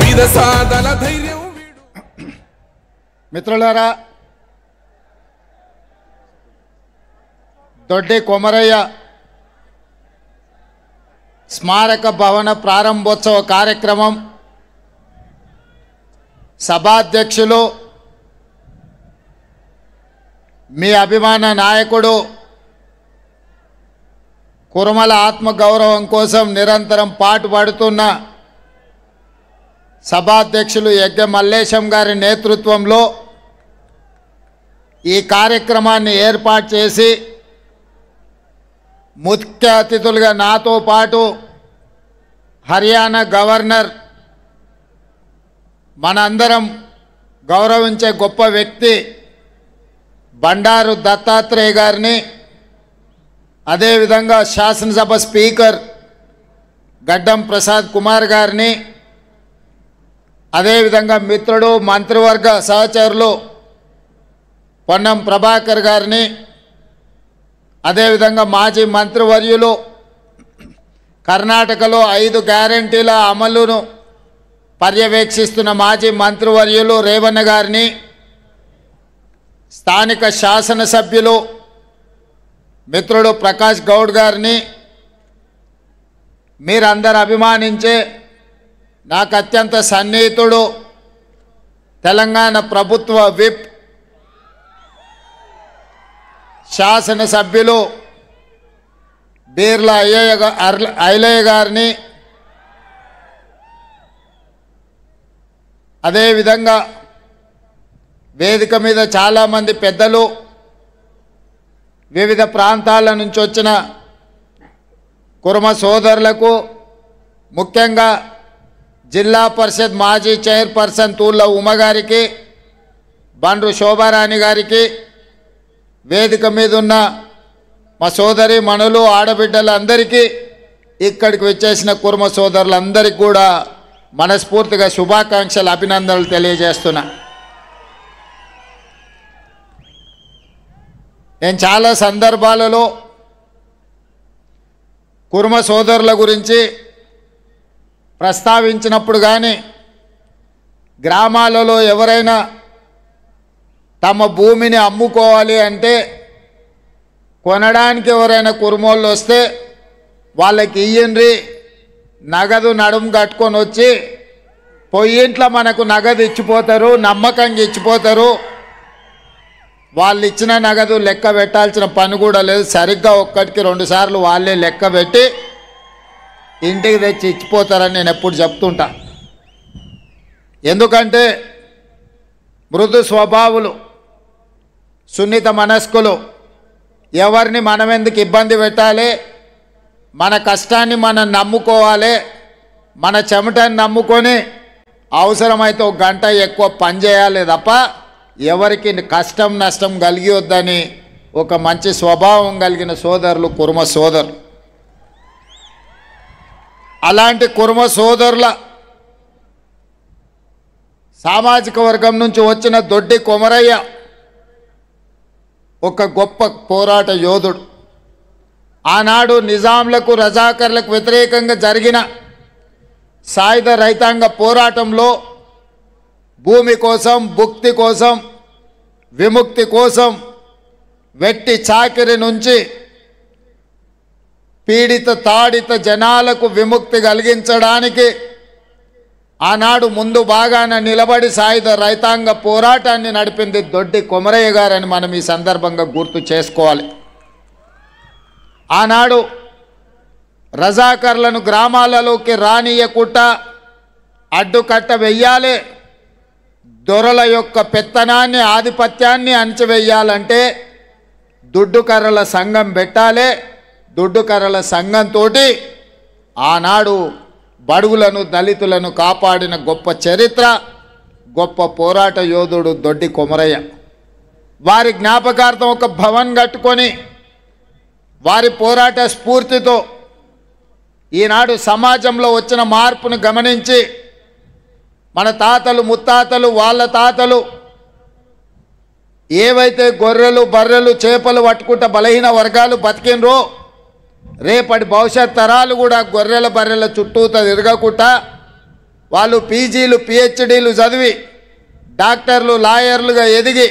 బీద సాదల ధైర్యం మిత్రులారా, దొడ్డి కొమరయ్య స్మారక భవన ప్రారంభోత్సవ కార్యక్రమం సభాధ్యక్షులు మీ అభిమాన నాయకుడు కురుమల ఆత్మగౌరవం కోసం నిరంతరం పాటుపడుతున్న సభాధ్యక్షులు యజ్ఞ మల్లేశం గారి నేతృత్వంలో ఈ కార్యక్రమాన్ని ఏర్పాటు చేసి ముఖ్య అతిథులుగా నాతో పాటు హర్యానా గవర్నర్ మనందరం గౌరవించే గొప్ప వ్యక్తి బండారు దత్తాత్రేయ గారిని, అదేవిధంగా శాసనసభ స్పీకర్ గడ్డం ప్రసాద్ కుమార్ గారిని, అదేవిధంగా మిత్రుడు మంత్రివర్గ సహచరులు పొన్నం ప్రభాకర్ గారిని, అదేవిధంగా మాజీ మంత్రివర్యులు కర్ణాటకలో 5 గ్యారంటీల అమలును పర్యవేక్షిస్తున్న మాజీ మంత్రివర్యులు రేవన్న గారిని, స్థానిక శాసనసభ్యులు మిత్రుడు ప్రకాష్ గౌడ్ గారిని, మీరందరూ అభిమానించే నాకు అత్యంత సన్నిహితుడు తెలంగాణ ప్రభుత్వ విప్ శాసనసభ్యులు బీర్ల ఐలయ్య గారిని, అదేవిధంగా వేదిక మీద చాలామంది పెద్దలు, వివిధ ప్రాంతాల నుంచి వచ్చిన కుర్మ సోదరులకు, ముఖ్యంగా జిల్లా పరిషత్ మాజీ చైర్పర్సన్ తూళ్ళ ఉమ్మగారికి, బండ్రు శోభారాణి గారికి, వేదిక మీద ఉన్న మా సోదరి మనులు ఆడబిడ్డలందరికీ, ఇక్కడికి వచ్చేసిన కుర్మ సోదరులందరికీ కూడా మనస్ఫూర్తిగా శుభాకాంక్షలు అభినందనలు తెలియజేస్తున్నా. నేను చాలా సందర్భాలలో కుర్మ సోదరుల గురించి ప్రస్తావించినప్పుడు కానీ, గ్రామాలలో ఎవరైనా తమ భూమిని అమ్ముకోవాలి అంటే కొనడానికి ఎవరైనా కుర్మోళ్ళు వస్తే వాళ్ళకి ఇయ్యండ్రి, నగదు నడుము కట్టుకొని వచ్చి పొయ్యింట్లో మనకు నగదు ఇచ్చిపోతారు, నమ్మకంగా ఇచ్చిపోతారు, వాళ్ళు ఇచ్చిన నగదు లెక్క పెట్టాల్సిన పని కూడా లేదు, సరిగ్గా 1-2 సార్లు వాళ్ళే లెక్క పెట్టి ఇంటికి తెచ్చి ఇచ్చిపోతారని నేను ఎప్పుడు చెప్తుంటా. ఎందుకంటే మృదు స్వభావులు, సున్నిత మనస్కులు, ఎవరిని మనం ఎందుకు ఇబ్బంది పెట్టాలి, మన కష్టాన్ని మనం నమ్ముకోవాలి, మన చెమటని నమ్ముకొని అవసరమైతే 1 గంట ఎక్కువ పని చేయాలి తప్ప ఎవరికి కష్టం నష్టం కలిగివద్దని ఒక మంచి స్వభావం కలిగిన సోదరులు కుర్మ సోదరులు. అలాంటి కుర్మ సోదరుల సామాజిక వర్గం నుంచి వచ్చిన దొడ్డి కొమరయ్య ఒక గొప్ప పోరాట యోధుడు. ఆనాడు నిజాంలకు రజాకర్లకు వ్యతిరేకంగా జరిగిన సాయుధ రైతాంగ పోరాటంలో భూమి కోసం, భుక్తి కోసం, విముక్తి కోసం, వెట్టి చాకిరి నుంచి పీడిత తాడిత జనాలకు విముక్తి కలిగించడానికి ఆనాడు ముందు బాగాన నిలబడి సాయుధ రైతాంగ పోరాటాన్ని నడిపింది దొడ్డి కొమరయ్య గారని మనం ఈ సందర్భంగా గుర్తు చేసుకోవాలి. ఆనాడు రజాకర్లను గ్రామాలలోకి రానియకుండా అడ్డుకట్ట వెయ్యాలి, దొరల యొక్క పెత్తనాన్ని, ఆధిపత్యాన్ని అణచివేయాలంటే దుడ్డుకర్రల సంఘం పెట్టాలి. దుడ్డుకర్రల సంఘంతో ఆనాడు బడుగులను, దళితులను కాపాడిన గొప్ప చరిత్ర, గొప్ప పోరాట యోధుడు దొడ్డి కొమరయ్య. వారి జ్ఞాపకార్థం ఒక భవన్ కట్టుకొని వారి పోరాట స్ఫూర్తితో ఈనాడు సమాజంలో వచ్చిన మార్పును గమనించి మన తాతలు ముత్తాతలు వాళ్ళ తాతలు ఏవైతే గొర్రెలు బర్రెలు చేపలు పట్టుకుంటా బలహీన వర్గాలు బతికినరో రేపటి భవిష్యత్ తరాలు కూడా గొర్రెల బర్రెల చుట్టూత తిరగకుండా వాళ్ళు పీజీలు పిహెచ్డీలు చదివి డాక్టర్లు లాయర్లుగా ఎదిగి